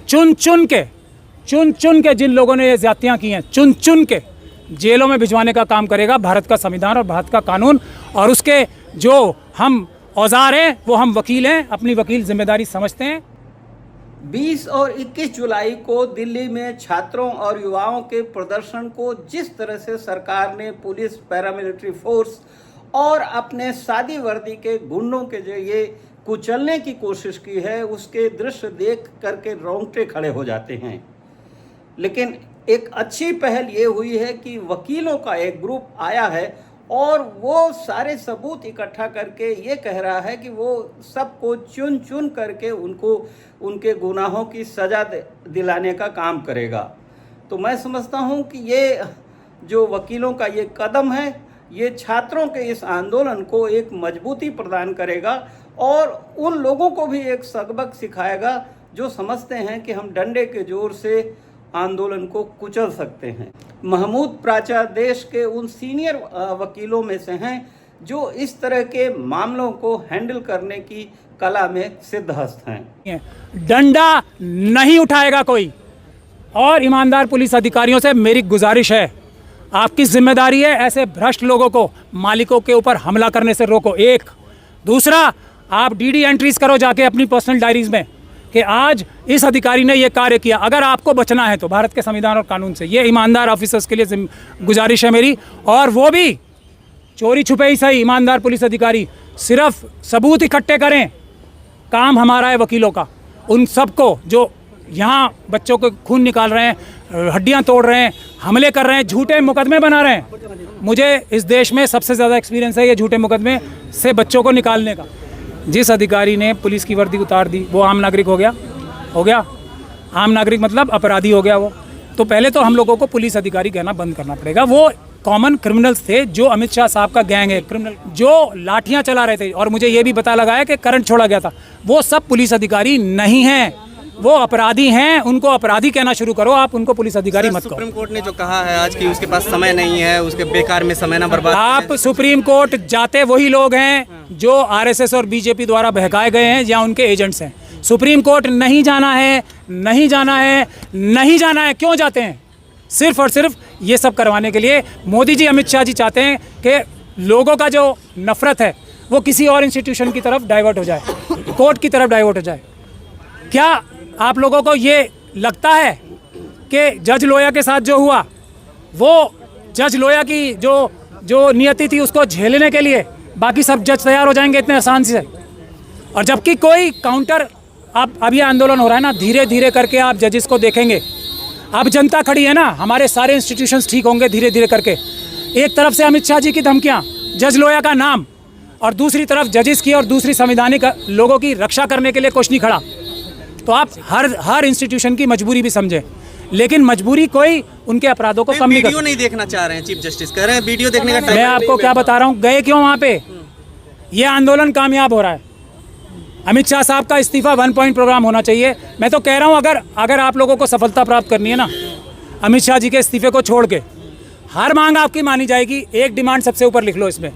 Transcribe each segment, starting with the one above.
चुन चुन के जिन लोगों ने ये ज्यादतियाँ की हैं, चुन चुन के जेलों में भिजवाने का काम करेगा भारत का संविधान और भारत का कानून। और उसके जो हम औजार हैं वो हम वकील हैं, अपनी वकील जिम्मेदारी समझते हैं। 20 और 21 जुलाई को दिल्ली में छात्रों और युवाओं के प्रदर्शन को जिस तरह से सरकार ने पुलिस, पैरामिलिट्री फोर्स और अपने सादी वर्दी के गुंडों के जरिए कुचलने की कोशिश की है, उसके दृश्य देख करके रोंगटे खड़े हो जाते हैं। लेकिन एक अच्छी पहल ये हुई है कि वकीलों का एक ग्रुप आया है और वो सारे सबूत इकट्ठा करके ये कह रहा है कि वो सबको चुन चुन करके उनको उनके गुनाहों की सज़ा दिलाने का काम करेगा। तो मैं समझता हूँ कि ये जो वकीलों का ये कदम है, ये छात्रों के इस आंदोलन को एक मजबूती प्रदान करेगा और उन लोगों को भी एक सबक सिखाएगा जो समझते हैं कि हम डंडे के जोर से आंदोलन को कुचल सकते हैं। महमूद प्राचा देश के उन सीनियर वकीलों में से हैं जो इस तरह के मामलों को हैंडल करने की कला में सिद्धहस्त हैं। डंडा नहीं उठाएगा कोई। और ईमानदार पुलिस अधिकारियों से मेरी गुजारिश है, आपकी जिम्मेदारी है ऐसे भ्रष्ट लोगों को मालिकों के ऊपर हमला करने से रोको। एक दूसरा, आप डीडी एंट्रीज करो जाके अपनी पर्सनल डायरीज में कि आज इस अधिकारी ने ये कार्य किया। अगर आपको बचना है तो भारत के संविधान और कानून से, ये ईमानदार ऑफिसर्स के लिए गुजारिश है मेरी। और वो भी चोरी छुपे ही सही, ईमानदार पुलिस अधिकारी सिर्फ सबूत इकट्ठे करें। काम हमारा है वकीलों का, उन सबको जो यहाँ बच्चों को खून निकाल रहे हैं, हड्डियाँ तोड़ रहे हैं, हमले कर रहे हैं, झूठे मुकदमे बना रहे हैं। मुझे इस देश में सबसे ज़्यादा एक्सपीरियंस है ये झूठे मुकदमे से बच्चों को निकालने का। जिस अधिकारी ने पुलिस की वर्दी उतार दी वो आम नागरिक हो गया। आम नागरिक मतलब अपराधी हो गया वो। तो पहले तो हम लोगों को पुलिस अधिकारी कहना बंद करना पड़ेगा। वो कॉमन क्रिमिनल्स थे जो अमित शाह साहब का गैंग है क्रिमिनल, जो लाठियां चला रहे थे। और मुझे ये भी पता लगा है कि करंट छोड़ा गया था। वो सब पुलिस अधिकारी नहीं हैं, वो अपराधी हैं। उनको अपराधी कहना शुरू करो, आप उनको पुलिस अधिकारी मत कहो। सुप्रीम कोर्ट ने जो कहा है आज कि उसके पास समय नहीं है, उसके बेकार में समय ना बर्बाद। आप सुप्रीम कोर्ट जाते वही लोग हैं जो आरएसएस और बीजेपी द्वारा बहकाए गए हैं या उनके एजेंट्स हैं। सुप्रीम कोर्ट नहीं जाना है, नहीं जाना है, नहीं जाना है। क्यों जाते हैं? सिर्फ और सिर्फ ये सब करवाने के लिए। मोदी जी, अमित शाह जी चाहते हैं कि लोगों का जो नफरत है वो किसी और इंस्टीट्यूशन की तरफ डाइवर्ट हो जाए, कोर्ट की तरफ डाइवर्ट हो जाए। क्या आप लोगों को ये लगता है कि जज लोया के साथ जो हुआ, वो जज लोया की जो नियति थी उसको झेलने के लिए बाकी सब जज तैयार हो जाएंगे इतने आसान से? और जबकि कोई काउंटर, अब ये आंदोलन हो रहा है ना, धीरे धीरे करके आप जजेस को देखेंगे। अब जनता खड़ी है ना, हमारे सारे इंस्टीट्यूशंस ठीक होंगे धीरे धीरे करके। एक तरफ से अमित शाह जी की धमकियाँ, जज लोया का नाम, और दूसरी तरफ जजेस की और दूसरी संवैधानिक लोगों की रक्षा करने के लिए कुछ नहीं खड़ा। तो आप हर इंस्टीट्यूशन की मजबूरी भी समझें, लेकिन मजबूरी कोई उनके अपराधों को कम नहीं कर। वीडियो नहीं देखना चाह रहे हैं, चीफ जस्टिस कह रहे हैं वीडियो देखने का टाइम। मैं आपको क्या बता रहा हूँ, गए क्यों वहाँ पे? ये आंदोलन कामयाब हो रहा है। अमित शाह साहब का इस्तीफा 1 पॉइंट प्रोग्राम होना चाहिए। मैं तो कह रहा हूँ अगर आप लोगों को सफलता प्राप्त करनी है ना, अमित शाह जी के इस्तीफे को छोड़ के हर मांग आपकी मानी जाएगी। एक डिमांड सबसे ऊपर लिख लो इसमें,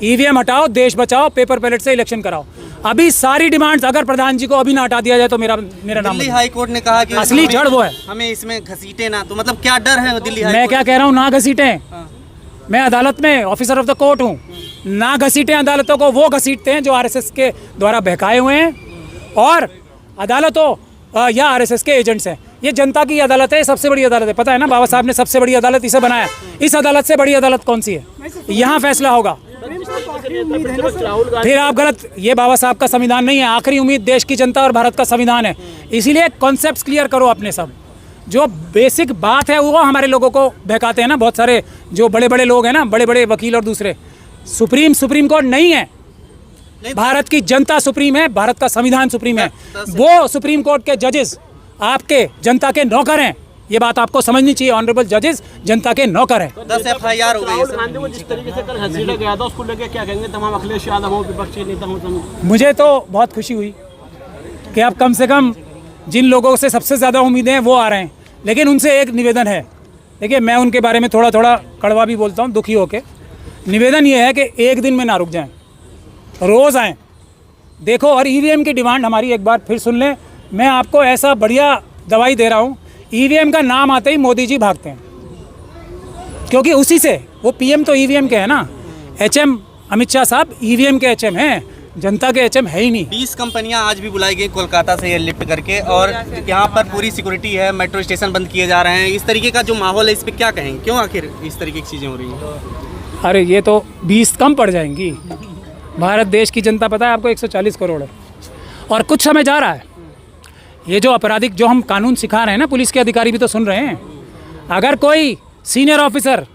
ईवीएम हटाओ, देश बचाओ, पेपर बैलेट से इलेक्शन कराओ। अभी सारी डिमांड्स अगर प्रधान जी को अभी ना हटा दिया जाए तो मेरा नाम। दिल्ली हाई कोर्ट ने कहा कि असली जड़ वो है, हमें इसमें घसीटे ना। तो मतलब क्या डर है दिल्ली हाई कोर्ट? मैं क्या कह रहा हूँ, ना घसीटें। मैं अदालत में ऑफिसर ऑफ द कोर्ट हूँ, ना घसीटें अदालतों को। वो घसीटते हैं जो आरएसएस के द्वारा बहकाए हुए हैं और अदालतों या आरएसएस के एजेंट्स हैं। ये जनता की अदालत है, सबसे बड़ी अदालत है। पता है ना, बाबा साहब ने सबसे बड़ी अदालत इसे बनाया। इस अदालत से बड़ी अदालत कौन सी है? यहाँ फैसला होगा। फिर आप गलत, ये बाबा साहब का संविधान नहीं है। आखिरी उम्मीद देश की जनता और भारत का संविधान है। इसीलिए कॉन्सेप्ट्स क्लियर करो अपने सब। जो बेसिक बात है वो हमारे लोगों को बहकाते हैं ना बहुत सारे जो बड़े बड़े लोग हैं ना, बड़े बड़े वकील और दूसरे। सुप्रीम कोर्ट नहीं है, भारत की जनता सुप्रीम है, भारत का संविधान सुप्रीम है। वो सुप्रीम कोर्ट के जजेस आपके जनता के नौकर हैं। ये बात आपको समझनी चाहिए। ऑनरेबल जजेस जनता के नौकर हैं। 10 FIR हो गई। गांधी को जिस तरीके से कल घसीटा गया था उसको लेके क्या कहेंगे तमाम अखिलेश यादव हो, विपक्षी नेता हो? मुझे तो बहुत खुशी हुई कि अब कम से कम जिन लोगों से सबसे ज़्यादा उम्मीदें हैं वो आ रहे हैं। लेकिन उनसे एक निवेदन है, देखिए मैं उनके बारे में थोड़ा थोड़ा कड़वा भी बोलता हूँ दुखी होकर। निवेदन ये है कि एक दिन में ना रुक जाएं, रोज़ आएँ, देखो। और ईवीएम की डिमांड हमारी एक बार फिर सुन लें। मैं आपको ऐसा बढ़िया दवाई दे रहा हूँ, ईवीएम का नाम आते ही मोदी जी भागते हैं, क्योंकि उसी से वो पीएम तो ईवीएम के है ना, एचएम अमित शाह साहब ईवीएम के एचएम हैं, जनता के एचएम है ही नहीं। 20 कंपनियां आज भी बुलाई गई कोलकाता से एयरलिफ्ट करके, और यहाँ पर पूरी सिक्योरिटी है, मेट्रो स्टेशन बंद किए जा रहे हैं। इस तरीके का जो माहौल है, इस पर क्या कहेंगे, क्यों आखिर इस तरीके की चीज़ें हो रही हैं? अरे ये तो 20 कम पड़ जाएंगी। भारत देश की जनता पता है आपको 140 करोड़ है, और कुछ समय जा रहा है। ये जो आपराधिक जो हम कानून सिखा रहे हैं ना, पुलिस के अधिकारी भी तो सुन रहे हैं। अगर कोई सीनियर ऑफिसर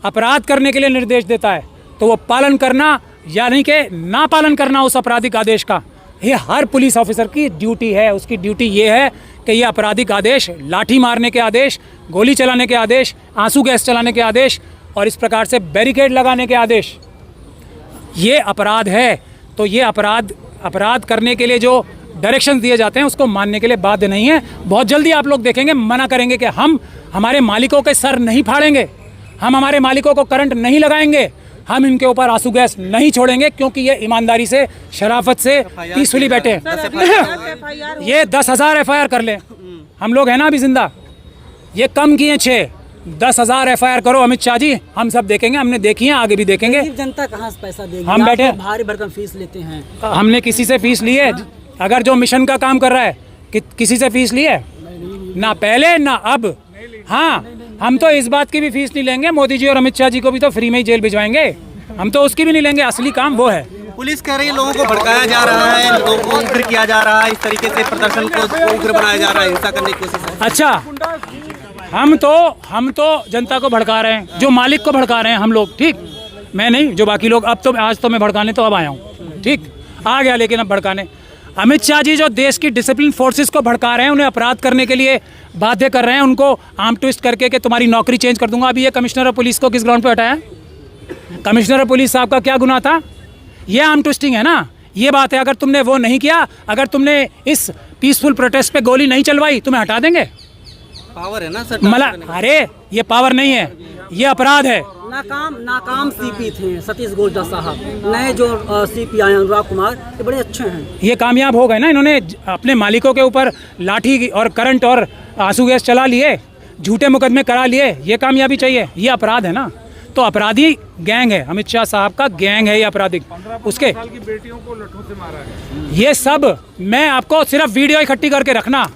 अपराध करने के लिए निर्देश देता है तो वो पालन करना, यानी कि ना पालन करना उस आपराधिक आदेश का, ये हर पुलिस ऑफिसर की ड्यूटी है। उसकी ड्यूटी ये है कि ये आपराधिक आदेश, लाठी मारने के आदेश, गोली चलाने के आदेश, आंसू गैस चलाने के आदेश और इस प्रकार से बैरिकेड लगाने के आदेश, ये अपराध है। तो ये अपराध करने के लिए जो डायरेक्शन दिए जाते हैं उसको मानने के लिए बाध्य नहीं है। बहुत जल्दी आप लोग देखेंगे मना करेंगे कि हम हमारे मालिकों के सर नहीं फाड़ेंगे, हम हमारे मालिकों को करंट नहीं लगाएंगे, हम इनके ऊपर आंसू गैस नहीं छोड़ेंगे, क्योंकि ये ईमानदारी से, शराफत से पीसफुली बैठे हैं। ये 10,000 FIR कर लें, हम लोग हैं ना अभी जिंदा, ये कम किए 6, 10,000 FIR करो अमित शाह जी, हम सब देखेंगे, हमने देखी है, आगे भी देखेंगे। जनता कहाँ से पैसा देगी? हम बैठे, भारी भरकम फीस लेते हैं। हमने किसी से फीस ली है? अगर जो मिशन का काम कर रहा है किसी से फीस ली है? ना पहले ना अब। हाँ, हम तो इस बात की भी फीस नहीं लेंगे, मोदी जी और अमित शाह जी को भी तो फ्री में ही जेल भिजवाएंगे, हम तो उसकी भी नहीं लेंगे। असली काम वो है। पुलिस कह रही है लोगों को भड़काया जा रहा है, लोगों को उग्र किया जा रहा है, इस तरीके से प्रदर्शन को उग्र बनाया जा रहा है, हिंसा करने की कोशिश है। अच्छा, हम तो जनता को भड़का रहे हैं, जो मालिक को भड़का रहे हैं हम लोग, ठीक, मैं नहीं, जो बाकी लोग। अब तो आज तो मैं भड़काने तो अब आया हूँ, ठीक, आ गया, लेकिन अब भड़काने अमित शाह जी जो देश की डिसिप्लिन फोर्सेस को भड़का रहे हैं, उन्हें अपराध करने के लिए बाध्य कर रहे हैं, उनको आर्म ट्विस्ट करके कि तुम्हारी नौकरी चेंज कर दूंगा। अभी ये कमिश्नर ऑफ पुलिस को किस ग्राउंड पे हटाया? कमिश्नर ऑफ पुलिस साहब का क्या गुनाह था? ये आर्म ट्विस्टिंग है ना, ये बात है। अगर तुमने वो नहीं किया, अगर तुमने इस पीसफुल प्रोटेस्ट पे गोली नहीं चलवाई, तुम्हें हटा देंगे। पावर है ना सर, अरे ये पावर नहीं है, ये अपराध है। नाकाम सीपी थे सतीश गोल्डा साहब, नए जो सीपी आए अनुराग कुमार, ये बड़े अच्छे हैं। ये कामयाब हो गए ना, इन्होंने अपने मालिकों के ऊपर लाठी और करंट और आंसू गैस चला लिए, झूठे मुकदमे करा लिए, ये कामयाबी चाहिए? ये अपराध है ना। तो अपराधी गैंग है, अमित शाह साहब का गैंग है ये अपराधिक। उसके की बेटियों को लठों से मारा है। ये सब मैं आपको सिर्फ वीडियो इकट्ठी करके रखना,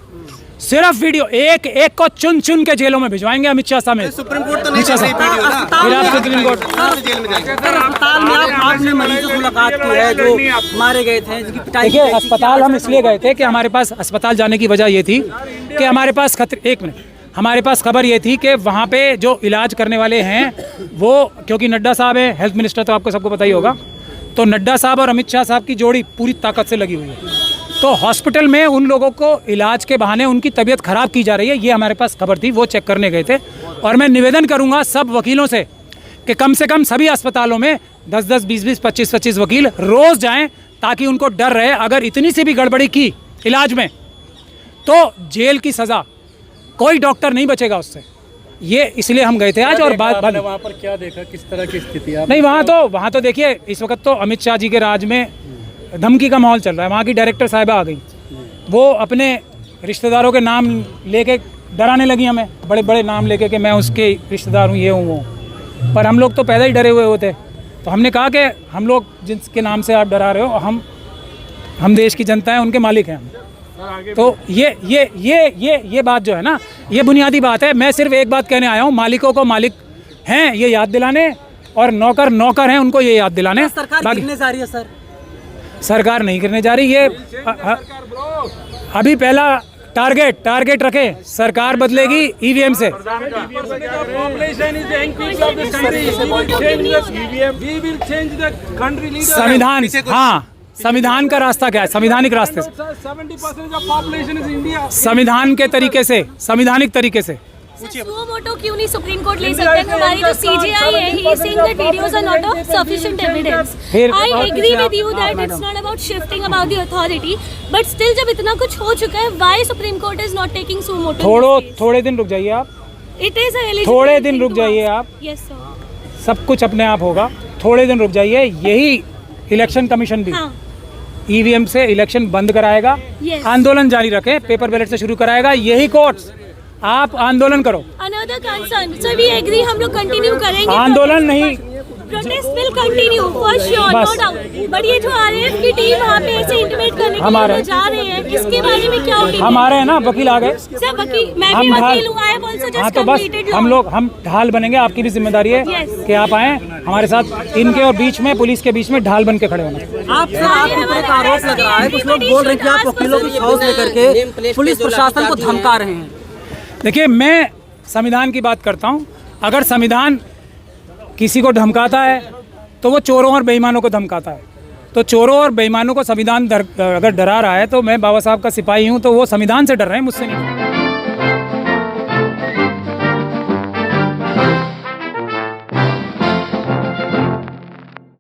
सिर्फ वीडियो, एक एक को चुन चुन के जेलों में भिजवाएंगे अमित शाह साहब में। सुप्रीम कोर्ट तो नहीं कर रही वीडियो ना, फिर आप सुप्रीम कोर्ट जेल में जाएंगे। अस्पताल में आपने मरीजों से मुलाकात की है जो मारे गए थे, जिनकी पिटाई देखिए, अस्पताल हम इसलिए गए थे कि हमारे पास अस्पताल जाने की वजह ये थी कि हमारे पास हमारे पास खबर ये थी कि वहाँ पे जो इलाज करने वाले हैं वो, क्योंकि नड्डा साहब है हेल्थ मिनिस्टर, तो आपको सबको पता ही होगा, तो नड्डा साहब और अमित शाह साहब की जोड़ी पूरी ताकत से लगी हुई है। तो हॉस्पिटल में उन लोगों को इलाज के बहाने उनकी तबीयत खराब की जा रही है, ये हमारे पास खबर थी, वो चेक करने गए थे। और मैं निवेदन करूंगा सब वकीलों से कि कम से कम सभी अस्पतालों में 10-10, 20-20, 25-25 वकील रोज जाएं, ताकि उनको डर रहे, अगर इतनी सी भी गड़बड़ी की इलाज में तो जेल की सज़ा, कोई डॉक्टर नहीं बचेगा उससे। ये इसलिए हम गए थे आज। और बात वहाँ पर क्या देखा, किस तरह की स्थिति है? नहीं, वहाँ तो देखिए, इस वक्त तो अमित शाह जी के राज में धमकी का माहौल चल रहा है। वहाँ की डायरेक्टर साहिबा आ गई, वो अपने रिश्तेदारों के नाम लेके डराने लगी हमें, बड़े बड़े नाम लेके कि मैं उसके रिश्तेदार हूँ, ये हूँ वो। पर हम लोग तो पैदा ही डरे हुए होते, तो हमने कहा कि हम लोग जिसके नाम से आप डरा रहे हो, हम देश की जनता है, उनके मालिक हैं हम। तो ये बात जो है ना, ये बुनियादी बात है। मैं सिर्फ एक बात कहने आया हूँ, मालिकों को मालिक हैं ये याद दिलाने, और नौकर हैं उनको ये याद दिलाने। सरकार गिरने जा रही है सर, सरकार नहीं गिरने जा रही। ये अभी पहला टारगेट रखें, सरकार बदलेगी ईवीएम से। संविधान, हाँ, संविधान का रास्ता क्या है? संविधानिक रास्ते से, 70% ऑफ पॉपुलेशन इज इंडिया। संविधान के तरीके से, संविधानिक तरीके से। सुओ मोटो क्यों नहीं सुप्रीम कोर्ट ले सकते हैं? हमारी जो सीजीआई है, he is saying that videos are not of sufficient evidence. I agree with you that it's not about shifting about the authority, but still जब इतना कुछ हो चुका है, why Supreme Court is not taking suo moto? थोड़े दिन रुक जाइए आप, It is a eligible थोड़े दिन रुक जाइए आप। Yes sir. सब कुछ अपने आप होगा, थोड़े दिन रुक जाइए। यही इलेक्शन कमीशन भी ईवीएम से इलेक्शन बंद कराएगा, Yes. आंदोलन जारी रखें, पेपर बैलेट से शुरू कराएगा, यही कोर्ट्स, आप आंदोलन करो। Another concern, so we agree हम लोग कंटिन्यू करेंगे आंदोलन नहीं, protest will continue for sure, no बस। डाउट। बट ये जो आरएएफ की टीम वहाँ पे ऐसे इंटिमेट करने के हमारे- लिए जा रहे हैं, इसके बारे में क्या opinion? हमारे हैं ना वकील आ गए, सर वकील, मैं भी हम ढाल, वकील हूँ, आई हैव आल्सो हाँ जस्ट तो बस कंप्लीटेड हम ढाल बनेंगे, आपकी भी जिम्मेदारी है Yes. कि आप आए हमारे साथ, इनके और बीच में, पुलिस के बीच में ढाल बन के खड़े होना। आपसे आपके ऊपर एक आरोप लग रहा है, कुछ लोग बोल रहे हैं कि आप वकीलों की छाव लेकर के पुलिस प्रशासन को धमका रहे हैं। देखिए, मैं संविधान की बात करता हूँ, अगर संविधान किसी को धमकाता है तो वो चोरों और बेईमानों को धमकाता है, तो चोरों और बेईमानों को संविधान अगर डरा रहा है, तो मैं बाबा साहब का सिपाही हूँ, तो वो संविधान से डर रहे हैं, मुझसे नहीं।